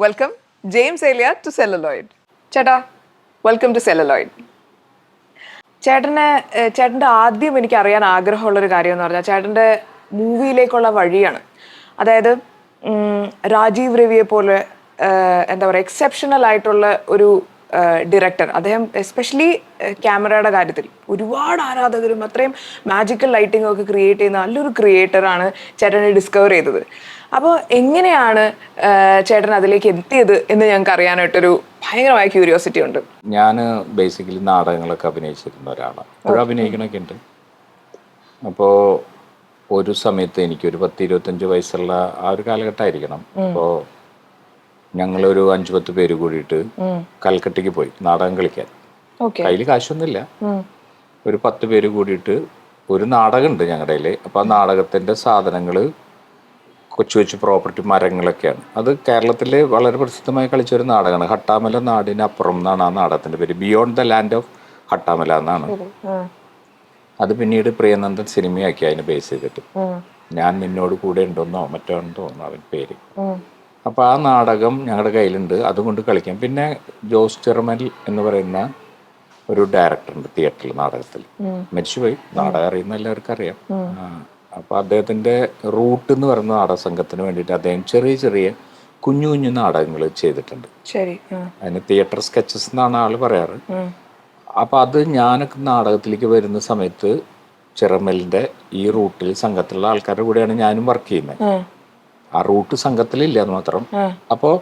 Welcome James Eliya to celluloid. ചേട്ടാ, welcome to celluloid. ചേട്ടൻ്റെ ആദ്യം എനിക്ക് അറിയാൻ ആഗ്രഹമുള്ളൊരു കാര്യം എന്ന് പറഞ്ഞാൽ ചേട്ടൻ്റെ മൂവിയിലേക്കുള്ള വഴിയാണ്. അതായത് രാജീവ് രവിയെ പോലെ എന്താ പറയുക, എക്സെപ്ഷണൽ ആയിട്ടുള്ള ഒരു ഡയറക്ടർ. അദ്ദേഹം എസ്പെഷ്യലി ക്യാമറയുടെ കാര്യത്തിൽ ഒരുപാട് ആരാധകരും അത്രയും മാജിക്കൽ ലൈറ്റിംഗ് ഒക്കെ ക്രിയേറ്റ് ചെയ്യുന്ന നല്ലൊരു ക്രിയേറ്ററാണ് ചേട്ടനെ ഡിസ്കവർ ചെയ്തത്. അപ്പോൾ എങ്ങനെയാണ് ചേട്ടൻ അതിലേക്ക് എത്തിയത് എന്ന് ഞങ്ങൾക്ക് അറിയാനായിട്ടൊരു ഭയങ്കരമായ ക്യൂരിയോസിറ്റി ഉണ്ട്. ഞാൻ ബേസിക്കലി നാടകങ്ങളൊക്കെ അഭിനയിച്ചിരുന്ന ഒരാളാണ്. ഇപ്പോഴും അഭിനയിക്കണൊക്കെ ഉണ്ട്. അപ്പോൾ ഒരു സമയത്ത് എനിക്കൊരു 10-25 വയസ്സുള്ള ആ ഒരു കാലഘട്ടമായിരിക്കണം. അപ്പോൾ ഞങ്ങളൊരു 5-10 പേര് കൂടിയിട്ട് കൽക്കട്ടയ്ക്ക് പോയി നാടകം കളിക്കാൻ. കയ്യിൽ കാശൊന്നുമില്ല. ഒരു 10 പേര് കൂടിയിട്ട് ഒരു നാടകമുണ്ട് ഞങ്ങളുടെ കയ്യിൽ. അപ്പോൾ ആ നാടകത്തിൻ്റെ സാധനങ്ങൾ കൊച്ചു പ്രോപ്പർട്ടി മരങ്ങളൊക്കെയാണ്. അത് കേരളത്തിൽ വളരെ പ്രസിദ്ധമായി കളിച്ചൊരു നാടകമാണ്. ഹട്ടാമല നാടിനപ്പുറം എന്നാണ് ആ നാടകത്തിൻ്റെ പേര്. Beyond the land of Hattamala എന്നാണ്. അത് പിന്നീട് പ്രിയനന്ദൻ സിനിമയാക്കി അതിനെ ബേസ് ചെയ്തിട്ട്. ഞാൻ നിന്നോട് കൂടെ ഉണ്ടോന്നോ മറ്റോ തോന്നുന്നു അവൻ പേര്. അപ്പോൾ ആ നാടകം ഞങ്ങളുടെ കയ്യിലുണ്ട്, അതുകൊണ്ട് കളിക്കാം. പിന്നെ ജോസ് ചെറുമൽ എന്ന് പറയുന്ന ഒരു ഡയറക്ടറുണ്ട് തിയേറ്ററിൽ, നാടകത്തിൽ മരിച്ചുപോയി. നാടകം അറിയുന്ന എല്ലാവർക്കും അറിയാം. അപ്പോൾ അദ്ദേഹത്തിൻ്റെ റൂട്ട് എന്ന് പറയുന്ന നാടക സംഘത്തിന് വേണ്ടിയിട്ട് അദ്ദേഹം ചെറിയ കുഞ്ഞു നാടകങ്ങൾ ചെയ്തിട്ടുണ്ട്. അതിന് തിയേറ്റർ സ്കെച്ചസ് എന്നാണ് ആള് പറയാറ്. അപ്പോൾ അത് ഞാനൊക്കെ നാടകത്തിലേക്ക് വരുന്ന സമയത്ത് ചെറുമലിൻ്റെ ഈ റൂട്ടിൽ സംഘത്തിലുള്ള ആൾക്കാരുടെ കൂടെയാണ് ഞാനും വർക്ക് ചെയ്യുന്നത്. ആ റൂട്ട് സംഘത്തിലില്ല എന്ന് മാത്രം. അപ്പോൾ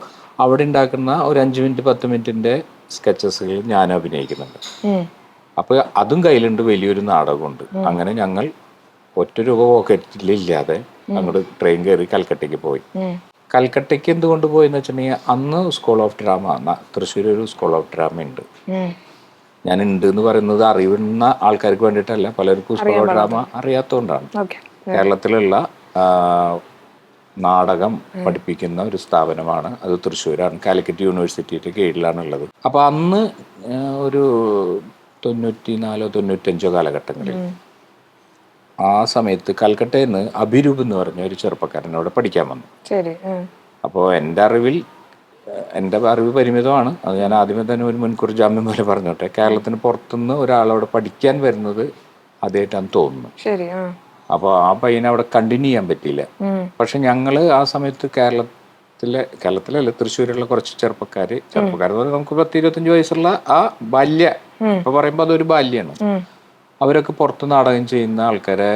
അവിടെ ഉണ്ടാക്കുന്ന ഒരു 5 മിനിറ്റ് 10 മിനിറ്റിൻ്റെ സ്കെച്ചസുകൾ ഞാൻ അഭിനയിക്കുന്നുണ്ട്. അപ്പോൾ അതും കയ്യിലുണ്ട്, വലിയൊരു നാടകമുണ്ട്. അങ്ങനെ ഞങ്ങൾ ഒറ്റ രൂപ പോക്കറ്റിലില്ലാതെ അങ്ങോട്ട് ട്രെയിൻ കയറി കൽക്കട്ടയ്ക്ക് പോയി. കൽക്കട്ടയ്ക്ക് എന്തുകൊണ്ട് പോയെന്ന് വെച്ചിട്ടുണ്ടെങ്കിൽ അന്ന് സ്കൂൾ ഓഫ് ഡ്രാമ, തൃശ്ശൂർ ഒരു സ്കൂൾ ഓഫ് ഡ്രാമ ഉണ്ട്. ഞാൻ ഉണ്ട് എന്ന് പറയുന്നത് അറിയുന്ന ആൾക്കാർക്ക് വേണ്ടിയിട്ടല്ല, പലർക്കും സ്കൂൾ ഓഫ് ഡ്രാമ അറിയാത്തതുകൊണ്ടാണ്. കേരളത്തിലുള്ള നാടകം പഠിപ്പിക്കുന്ന ഒരു സ്ഥാപനമാണ് അത്. തൃശ്ശൂരാണ്, കാലിക്കറ്റ് യൂണിവേഴ്സിറ്റിയുടെ കീഴിലാണുള്ളത്. അപ്പോൾ അന്ന് ഒരു 94-95 കാലഘട്ടങ്ങളിൽ ആ സമയത്ത് കൽക്കട്ടയിൽ നിന്ന് അഭിരൂപ് എന്ന് പറഞ്ഞ ഒരു ചെറുപ്പക്കാരൻ അവിടെ പഠിക്കാൻ വന്നു. അപ്പോൾ എൻ്റെ അറിവ് പരിമിതമാണ്. അത് ഞാൻ ആദ്യമേ തന്നെ ഒരു മുൻകൂർ ജാമ്യം പോലെ പറഞ്ഞോട്ടെ. കേരളത്തിന് പുറത്തുനിന്ന് ഒരാളവിടെ പഠിക്കാൻ വരുന്നത് ആദ്യമായിട്ടാണ് തോന്നുന്നു. അപ്പോൾ ആ പയ്യനെ അവിടെ കണ്ടിന്യൂ ചെയ്യാൻ പറ്റിയില്ല. പക്ഷെ ഞങ്ങൾ ആ സമയത്ത് കേരളത്തിലല്ല തൃശ്ശൂരുള്ള കുറച്ച് ചെറുപ്പക്കാർ നമുക്ക് 10-25 വയസ്സുള്ള ആ ബാല്യ, ഇപ്പൊ പറയുമ്പോൾ അതൊരു ബാല്യമാണ്. അവരൊക്കെ പുറത്ത് നാടകം ചെയ്യുന്ന ആൾക്കാരെ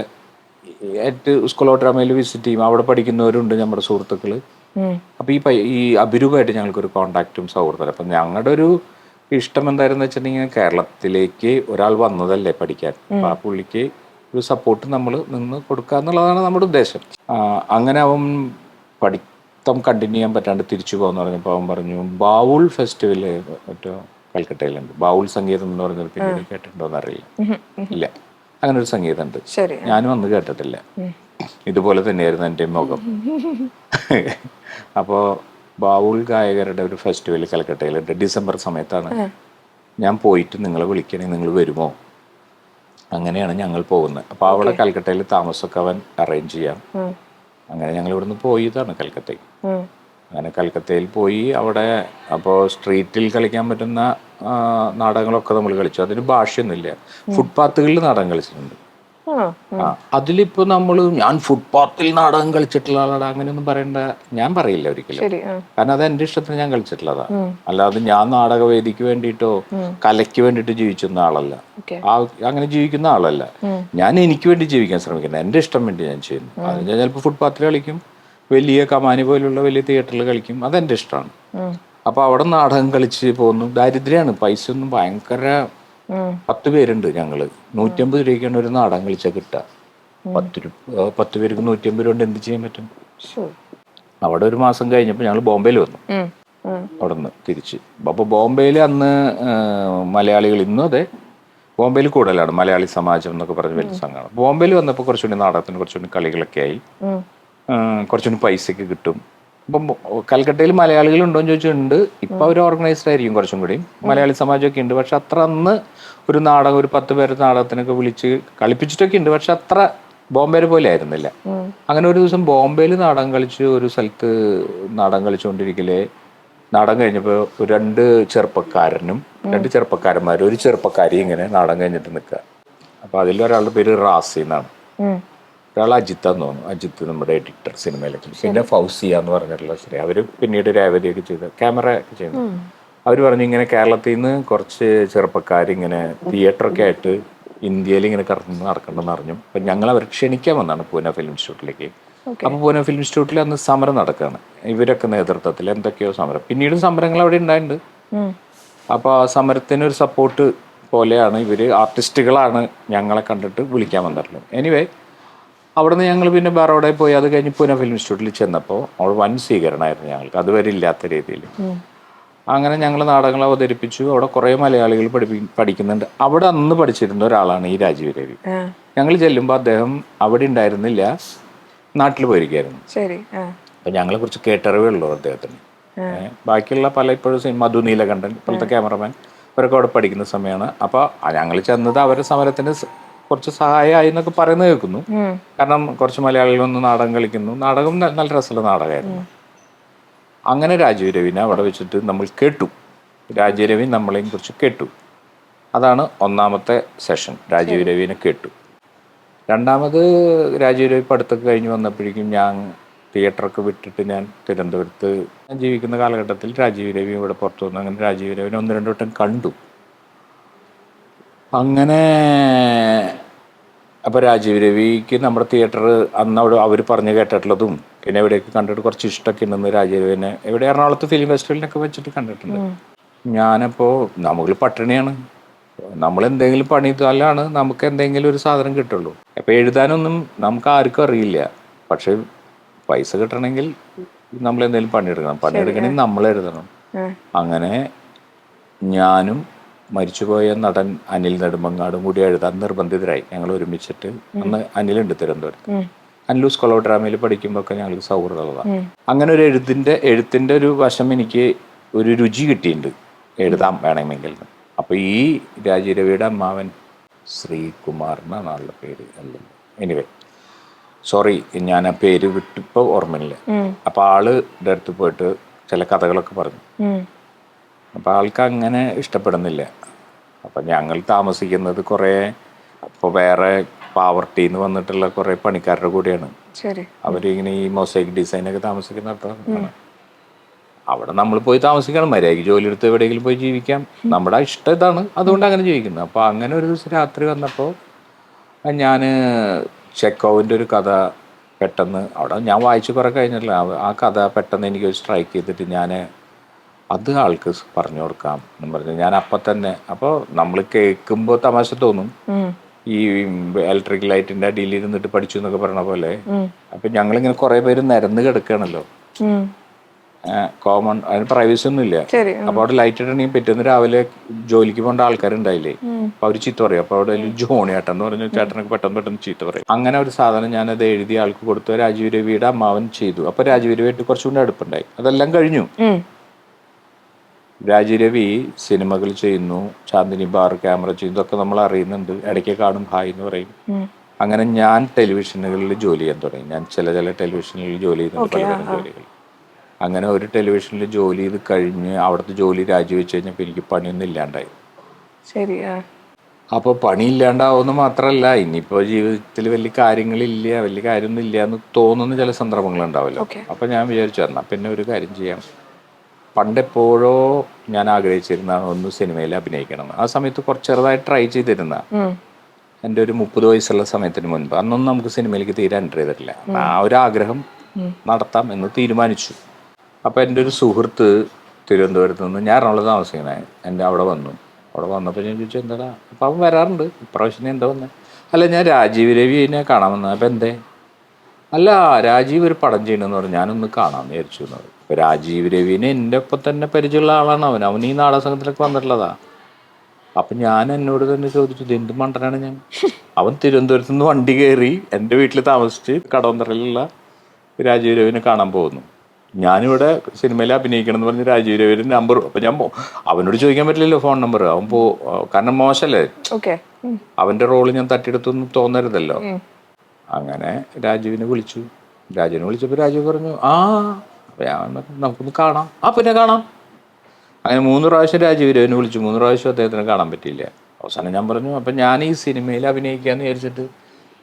സ്കൂൾ ഓഫ് ഡ്രാമയിൽ വിസിറ്റ് ചെയ്യും. അവിടെ പഠിക്കുന്നവരുണ്ട് നമ്മുടെ സുഹൃത്തുക്കൾ. അപ്പൊ ഈ അഭിരൂപമായിട്ട് ഞങ്ങൾക്കൊരു കോണ്ടാക്റ്റും സൗഹൃദം. അപ്പം ഞങ്ങളുടെ ഒരു ഇഷ്ടം എന്തായിരുന്നു വെച്ചിട്ടുണ്ടെങ്കിൽ കേരളത്തിലേക്ക് ഒരാൾ വന്നതല്ലേ പഠിക്കാൻ, അപ്പൊ ആ പുള്ളിക്ക് ഒരു സപ്പോർട്ട് നമ്മൾ നിന്ന് കൊടുക്കുക എന്നുള്ളതാണ് നമ്മുടെ ഉദ്ദേശം. അങ്ങനെ അവൻ പഠിത്തം കണ്ടിന്യൂ ചെയ്യാൻ പറ്റാണ്ട് തിരിച്ചു പോകാന്ന് പറഞ്ഞപ്പോൾ അവൻ പറഞ്ഞു, ബാവുൾ ഫെസ്റ്റിവല് മറ്റോ കൽക്കട്ടയിലുണ്ട്, ബാവുൾ സംഗീതം എന്ന് പറഞ്ഞൊരു പിന്നീട് കേട്ടിട്ടുണ്ടോന്ന് അറിയില്ല. ഇല്ല, അങ്ങനെ ഒരു സംഗീതമുണ്ട്. ഞാനും അന്ന് കേട്ടിട്ടില്ല. ഇതുപോലെ തന്നെയായിരുന്നു എൻ്റെ മുഖം. അപ്പോൾ ബാവുൾ ഗായകരുടെ ഒരു ഫെസ്റ്റിവൽ കൽക്കട്ടയിലുണ്ട്. ഡിസംബർ സമയത്താണ്. ഞാൻ പോയിട്ട് നിങ്ങളെ വിളിക്കണേ, നിങ്ങൾ വരുമോ? അങ്ങനെയാണ് ഞങ്ങൾ പോകുന്നത്. അപ്പോൾ അവിടെ കൽക്കട്ടയിൽ താമസമൊക്കെ അവൻ അറേഞ്ച് ചെയ്യാം. അങ്ങനെ ഞങ്ങൾ ഇവിടുന്ന് പോയതാണ് കൽക്കട്ടയിൽ. അങ്ങനെ കൽക്കത്തയിൽ പോയി അവിടെ അപ്പോൾ സ്ട്രീറ്റിൽ കളിക്കാൻ പറ്റുന്ന നാടകങ്ങളൊക്കെ നമ്മൾ കളിച്ചു. അതിന് ഭാഷയൊന്നുമില്ല. ഫുട്പാത്തുകളിൽ നാടകം കളിച്ചിട്ടുണ്ട്. അതിലിപ്പോ ഞാൻ ഫുട്പാത്തിൽ നാടകം കളിച്ചിട്ടുള്ള ആളാണ് അങ്ങനെയൊന്നും പറയണ്ട, ഞാൻ പറയില്ല ഒരിക്കലും. കാരണം അത് എന്റെ ഇഷ്ടത്തിന് ഞാൻ കളിച്ചിട്ടുള്ളതാ. അല്ലാതെ ഞാൻ നാടകവേദിക്ക് വേണ്ടിയിട്ടോ കലയ്ക്ക് വേണ്ടിയിട്ട് ജീവിക്കുന്ന ആളല്ല, അങ്ങനെ ജീവിക്കുന്ന ആളല്ല. ഞാൻ എനിക്ക് വേണ്ടി ജീവിക്കാൻ ശ്രമിക്കുന്നത്, എന്റെ ഇഷ്ടം വേണ്ടി ഞാൻ ചെയ്യുന്നു. അത് ഞാൻ ചിലപ്പോൾ ഫുട്പാത്തിൽ കളിക്കും, വലിയ കമാനി പോലുള്ള വലിയ തിയേറ്ററിൽ കളിക്കും, അതെന്റെ ഇഷ്ടമാണ്. അപ്പൊ അവിടെ നാടകം കളിച്ച് പോകുന്നു. ദാരിദ്ര്യമാണ്, പൈസ ഒന്നും ഭയങ്കര. 10 പേരുണ്ട് ഞങ്ങള്. 150 രൂപയ്ക്കാണ് ഒരു നാടകം കളിച്ചാൽ കിട്ടുക. 10 പേർക്ക് 150 രൂപ കൊണ്ട് എന്ത് ചെയ്യാൻ പറ്റും? അവിടെ ഒരു മാസം കഴിഞ്ഞപ്പോൾ ഞങ്ങൾ ബോംബെയിൽ വന്നു. അവിടെ നിന്ന് തിരിച്ച്. അപ്പൊ ബോംബെയിൽ അന്ന് മലയാളികൾ, ഇന്നും അതെ, ബോംബെയിൽ കൂടുതലാണ് മലയാളി സമാജം എന്നൊക്കെ പറഞ്ഞ വലിയ സംഘമാണ്. ബോംബെയിൽ വന്നപ്പോൾ കുറച്ചുകൂടി നാടകത്തിന് കുറച്ചുകൂടി കളികളൊക്കെ ആയി, കുറച്ചുകൂടി പൈസക്ക് കിട്ടും. ഇപ്പം കൽക്കട്ടയിൽ മലയാളികൾ ഉണ്ടോയെന്ന് ചോദിച്ചിട്ടുണ്ട്. ഇപ്പം അവർ ഓർഗനൈസ്ഡ് ആയിരിക്കും കുറച്ചും കൂടി. മലയാളി സമാജമൊക്കെ ഉണ്ട്. പക്ഷെ അത്ര അന്ന് ഒരു നാടകം, ഒരു 10 പേര് നാടകത്തിനൊക്കെ വിളിച്ച് കളിപ്പിച്ചിട്ടൊക്കെ ഉണ്ട്. പക്ഷെ അത്ര ബോംബെ പോലെ ആയിരുന്നില്ല. അങ്ങനെ ഒരു ദിവസം ബോംബെയിൽ നാടകം കളിച്ച് ഒരു സ്ഥലത്ത് നാടകം കളിച്ചുകൊണ്ടിരിക്കലേ നാടകം കഴിഞ്ഞപ്പോൾ രണ്ട് ചെറുപ്പക്കാരനും 2 ചെറുപ്പക്കാരന്മാരും ഒരു ചെറുപ്പക്കാരി ഇങ്ങനെ നാടകം കഴിഞ്ഞിട്ട് നിൽക്കുക. അപ്പോൾ അതിലൊരാളുടെ പേര് റാസി എന്നാണ്, ഒരാൾ അജിത്താന്ന് തോന്നുന്നു. അജിത്ത് നമ്മുടെ എഡിറ്റർ സിനിമയിലൊക്കെ. പിന്നെ ഫൗസിയ എന്ന് പറഞ്ഞിട്ടുള്ള ശരി, അവർ പിന്നീട് രേവതിയൊക്കെ ചെയ്ത് ക്യാമറ ഒക്കെ ചെയ്യുന്നു. അവർ പറഞ്ഞു ഇങ്ങനെ കേരളത്തിൽ നിന്ന് കുറച്ച് ചെറുപ്പക്കാരിങ്ങനെ തിയേറ്ററൊക്കെ ആയിട്ട് ഇന്ത്യയിൽ ഇങ്ങനെ കറങ്ങി നടക്കണമെന്ന് അറിഞ്ഞു. അപ്പം ഞങ്ങൾ അവരെ ക്ഷണിക്കാൻ വന്നതാണ് പൂനെ ഫിലിം ഇൻസ്റ്റിറ്റ്യൂട്ടിലേക്ക്. അപ്പോൾ പൂനെ ഫിലിം ഇൻസ്റ്റിറ്റ്യൂട്ടിൽ അന്ന് സമരം നടക്കുകയാണ്, ഇവരൊക്കെ നേതൃത്വത്തിൽ എന്തൊക്കെയോ സമരം. പിന്നീട് സമരങ്ങൾ അവിടെ ഉണ്ടായിട്ടുണ്ട്. അപ്പോൾ ആ സമരത്തിനൊരു സപ്പോർട്ട് പോലെയാണ് ഇവർ, ആർട്ടിസ്റ്റുകളാണ് ഞങ്ങളെ കണ്ടിട്ട് വിളിക്കാൻ വന്നിട്ടുള്ളത്. എനിവേ അവിടെ നിന്ന് ഞങ്ങൾ പിന്നെ ബറോഡയിൽ പോയി. അത് കഴിഞ്ഞ് പൂനെ ഫിലിം ഇൻസ്റ്റിറ്റ്യൂട്ടിൽ ചെന്നപ്പോൾ അവിടെ വൻ സ്വീകരണമായിരുന്നു ഞങ്ങൾക്ക്, അതുവരെ ഇല്ലാത്ത രീതിയിൽ. അങ്ങനെ ഞങ്ങൾ നാടകങ്ങൾ അവതരിപ്പിച്ചു. അവിടെ കുറേ മലയാളികൾ പഠിക്കുന്നുണ്ട്. അവിടെ അന്ന് പഠിച്ചിരുന്ന ഒരാളാണ് ഈ രാജീവ് രവി. ഞങ്ങൾ ചെല്ലുമ്പോൾ അദ്ദേഹം അവിടെ ഉണ്ടായിരുന്നില്ല, നാട്ടിൽ പോയിരിക്കുകയായിരുന്നു. അപ്പം ഞങ്ങളെ കുറിച്ച് കേട്ടറിവേ ഉള്ളൂ അദ്ദേഹത്തിന്. ബാക്കിയുള്ള പല ഇപ്പോഴും മധു നീലകണ്ഠൻ ഇപ്പോഴത്തെ ക്യാമറമാൻ അവരൊക്കെ അവിടെ പഠിക്കുന്ന സമയമാണ്. അപ്പോൾ ഞങ്ങൾ ചെന്നത് അവരുടെ സമരത്തിന് കുറച്ച് സഹായമായി എന്നൊക്കെ പറയുന്നത് കേൾക്കുന്നു. കാരണം കുറച്ച് മലയാളികൾ വന്ന് നാടകം കളിക്കുന്നു. നാടകം നല്ല രസമുള്ള നാടകമായിരുന്നു. അങ്ങനെ രാജീവ് രവിനെ അവിടെ വെച്ചിട്ട് നമ്മൾ കേട്ടു. രാജീവ് രവി നമ്മളെയും കുറിച്ച് കേട്ടു. അതാണ് ഒന്നാമത്തെ സെഷൻ, രാജീവ് രവിനെ കേട്ടു. രണ്ടാമത് രാജീവ് രവി പഠിത്തമൊക്കെ കഴിഞ്ഞ് വന്നപ്പോഴേക്കും ഞാൻ തിയേറ്ററൊക്കെ വിട്ടിട്ട് ഞാൻ തിരുവനന്തപുരത്ത് ജീവിക്കുന്ന കാലഘട്ടത്തിൽ രാജീവ് രവി ഇവിടെ പുറത്തു വന്നു. അങ്ങനെ രാജീവ് രവിനെ 1-2 വട്ടം കണ്ടു. അങ്ങനെ അപ്പോൾ രാജീവ് രവിക്ക് നമ്മുടെ തിയേറ്റർ അന്ന് അവിടെ അവർ പറഞ്ഞു കേട്ടിട്ടുള്ളതും പിന്നെ എവിടെയൊക്കെ കണ്ടിട്ട് കുറച്ച് ഇഷ്ടമൊക്കെ ഉണ്ടെന്ന് രാജീവ് രവിനെ എവിടെ എറണാകുളത്ത് ഫിലിം ഫെസ്റ്റിവലിനൊക്കെ വെച്ചിട്ട് കണ്ടിട്ടുണ്ട്. ഞാനപ്പോൾ നമ്മൾ പട്ടിണിയാണ്, നമ്മൾ എന്തെങ്കിലും പണി ചെയ്താലാണ് നമുക്ക് എന്തെങ്കിലും ഒരു സാധനം കിട്ടുള്ളൂ. അപ്പോൾ എഴുതാനൊന്നും നമുക്ക് ആർക്കും അറിയില്ല, പക്ഷെ പൈസ കിട്ടണമെങ്കിൽ നമ്മൾ എന്തെങ്കിലും പണിയെടുക്കണം. പണിയെടുക്കണമെങ്കിൽ നമ്മൾ എഴുതണം. അങ്ങനെ ഞാനും മരിച്ചുപോയ നടൻ അനിൽ നെടുമങ്ങാടും കൂടി എഴുതാൻ നിർബന്ധിതരായി. ഞങ്ങൾ ഒരുമിച്ചിട്ട്, അന്ന് അനിലുണ്ട് തിരുവനന്തപുരത്ത്, അനിലു സ്കൂൾ ഓഫ് ഡ്രാമയിൽ പഠിക്കുമ്പോൾ ഒക്കെ ഞങ്ങൾക്ക് സൗഹൃദമുള്ളതാണ്. അങ്ങനെ ഒരു എഴുത്തിൻ്റെ ഒരു വശം എനിക്ക് ഒരു രുചി കിട്ടിയിട്ടുണ്ട്, എഴുതാൻ വേണമെങ്കിൽ. അപ്പോൾ ഈ രാജീവ് രവിയുടെ അമ്മാവൻ ശ്രീകുമാർ എന്നാണ് ആളുടെ പേര്. എനിവേ സോറി, ഞാൻ ആ പേര് വിട്ടിപ്പോൾ ഓർമ്മയില്ല. അപ്പോൾ ആളുടെ അടുത്ത് പോയിട്ട് ചില കഥകളൊക്കെ പറഞ്ഞു. അപ്പോൾ ആൾക്ക് അങ്ങനെ ഇഷ്ടപ്പെടുന്നില്ല. അപ്പം ഞങ്ങൾ താമസിക്കുന്നത് കുറേ അപ്പോൾ വേറെ പാവർട്ടിന്ന് വന്നിട്ടുള്ള കുറേ പണിക്കാരുടെ കൂടെയാണ്. അവരിങ്ങനെ ഈ മൊസൈക്ക് ഡിസൈനൊക്കെ താമസിക്കുന്നിടത്താണ്. അവിടെ നമ്മൾ പോയി താമസിക്കണം, മര്യാദയ്ക്ക് ജോലി എടുത്ത് എവിടെയെങ്കിലും പോയി ജീവിക്കാം, നമ്മുടെ ഇഷ്ടം ഇതാണ്, അതുകൊണ്ട് അങ്ങനെ ജീവിക്കുന്നത്. അപ്പോൾ അങ്ങനെ ഒരു ദിവസം രാത്രി വന്നപ്പോൾ ഞാൻ ചെക്കോവിൻ്റെ ഒരു കഥ പെട്ടെന്ന് അവിടെ ഞാൻ വായിച്ച് കുറേ കഴിഞ്ഞിട്ടില്ല, ആ കഥ പെട്ടെന്ന് എനിക്ക് സ്ട്രൈക്ക് ചെയ്തിട്ട് ഞാൻ അത് ആൾക്ക് പറഞ്ഞു കൊടുക്കാം എന്ന് പറഞ്ഞു. ഞാൻ അപ്പം തന്നെ, അപ്പോൾ നമ്മൾ കേൾക്കുമ്പോൾ തമാശ തോന്നും, ഈ ഇലക്ട്രിക് ലൈറ്റിന്റെ അടിയിൽ ഇരുന്നിട്ട് പഠിച്ചു എന്നൊക്കെ പറഞ്ഞ പോലെ. അപ്പൊ ഞങ്ങളിങ്ങനെ കുറെ പേര് നിരന്ന് കിടക്കുകയാണല്ലോ, കോമൺ, അതിന് പ്രൈവസി ഒന്നും ഇല്ല. അപ്പൊ അവിടെ ലൈറ്റ് ഇടണമെങ്കിൽ പിറ്റേന്ന് രാവിലെ ജോലിക്ക് പോകേണ്ട ആൾക്കാരുണ്ടായില്ലേ, അപ്പൊ അവര് ചീത്ത പറയും. അപ്പൊ അവിടെ ജോണി ഏട്ടൻ എന്ന് പറഞ്ഞ ചേട്ടനൊക്കെ പെട്ടെന്ന് ചീത്ത പറയും. അങ്ങനെ ഒരു സാധനം ഞാനത് എഴുതിയ ആൾക്ക് കൊടുത്തു. രാജീവ് രവിയുടെ അമ്മാവൻ ചെയ്തു. അപ്പൊ രാജീവ് രവിയായിട്ട് കുറച്ചുകൂടി അടുപ്പുണ്ടായി. അതെല്ലാം കഴിഞ്ഞു. രാജീവ് രവി സിനിമകൾ ചെയ്യുന്നു, ചാന്ദിനി ബാർ ക്യാമറ ചെയ്യുന്നു, ഇതൊക്കെ നമ്മൾ അറിയുന്നുണ്ട്. ഇടയ്ക്ക് കാണും, ഹായ് എന്ന് പറയും. അങ്ങനെ ഞാൻ ടെലിവിഷനുകളിൽ ജോലി ചെയ്യാൻ തുടങ്ങി. ഞാൻ ചില ടെലിവിഷനുകളിൽ ജോലി ചെയ്യുന്നുണ്ട്, പലതരം ജോലികൾ. അങ്ങനെ ഒരു ടെലിവിഷനിൽ ജോലി ചെയ്ത് കഴിഞ്ഞ് അവിടുത്തെ ജോലി രാജിവെച്ച് കഴിഞ്ഞപ്പോൾ എനിക്ക് പണിയൊന്നും ഇല്ലാണ്ടായി. അപ്പോൾ പണി ഇല്ലാണ്ടാവുമെന്ന് മാത്രമല്ല, ഇനിയിപ്പോൾ ജീവിതത്തിൽ വലിയ കാര്യമൊന്നും ഇല്ല എന്ന് തോന്നുന്ന ചില സന്ദർഭങ്ങളുണ്ടാവല്ലോ. അപ്പോൾ ഞാൻ വിചാരിച്ചു എന്നാൽ പിന്നെ ഒരു കാര്യം ചെയ്യാം. പണ്ടെപ്പോഴോ ഞാൻ ആഗ്രഹിച്ചിരുന്ന ഒന്ന് സിനിമയിൽ അഭിനയിക്കണം. ആ സമയത്ത് കുറച്ച് ചെറുതായി ട്രൈ ചെയ്തിരുന്ന, എൻ്റെ ഒരു 30 വയസ്സുള്ള സമയത്തിന് മുൻപ്. അന്നൊന്നും നമുക്ക് സിനിമയിലേക്ക് തീരെ എൻ്റർ ചെയ്തിട്ടില്ല. ആ ഒരു ആഗ്രഹം നടത്താം എന്ന് തീരുമാനിച്ചു. അപ്പോൾ എൻ്റെ ഒരു സുഹൃത്ത് തിരുവനന്തപുരത്ത് നിന്ന്, ഞാൻ എറണാകുളത്ത് താമസിക്കണേ, എൻ്റെ അവിടെ വന്നപ്പോൾ ഞാൻ ചോദിച്ചു എന്താടാ. അപ്പം അവൻ വരാറുണ്ട്, ഇപ്രാവശ്യം എന്താ വന്നത്? അല്ല, ഞാൻ രാജീവ് രവിനെ കാണാൻ വന്നത്. അപ്പം എന്തേ? അല്ല, രാജീവ് ഒരു പടം ചെയ്യണമെന്ന് പറഞ്ഞു, ഞാനൊന്ന് കാണാമെന്ന് വിചാരിച്ചു എന്ന് പറയും. ഇപ്പം രാജീവ് രവിനെ എൻ്റെ ഒപ്പം തന്നെ പരിചയമുള്ള ആളാണ് അവൻ ഈ നാടക സംഘത്തിലൊക്കെ വന്നിട്ടുള്ളതാ. അപ്പം ഞാൻ എന്നോട് തന്നെ ചോദിച്ചു, ഇത് എന്ത് മണ്ടനാണ് ഞാൻ. അവൻ തിരുവനന്തപുരത്ത് നിന്ന് വണ്ടി കയറി എൻ്റെ വീട്ടിൽ താമസിച്ച് കടവന്തറയിലുള്ള രാജീവ് രവിനെ കാണാൻ പോകുന്നു. ഞാനിവിടെ സിനിമയിൽ അഭിനയിക്കണം എന്ന് പറഞ്ഞ് രാജീവ് രവിയുടെ നമ്പർ, അപ്പം ഞാൻ അവനോട് ചോദിക്കാൻ പറ്റില്ലല്ലോ ഫോൺ നമ്പർ. അവൻ കാരണം മോശമല്ലേ, അവൻ്റെ റോള് ഞാൻ തട്ടിയെടുത്തൊന്നും തോന്നരുതല്ലോ. അങ്ങനെ രാജീവിനെ വിളിച്ചപ്പോൾ രാജീവ് പറഞ്ഞു, ഞാൻ നമുക്കൊന്ന് കാണാം. പിന്നെ കാണാം. അങ്ങനെ 3 പ്രാവശ്യം രാജീവ് രവിനെ വിളിച്ചു, 3 പ്രാവശ്യം അദ്ദേഹത്തിന് കാണാൻ പറ്റിയില്ല. അവസാനം ഞാൻ പറഞ്ഞു, അപ്പം ഞാൻ ഈ സിനിമയിൽ അഭിനയിക്കാമെന്ന് വിചാരിച്ചിട്ട്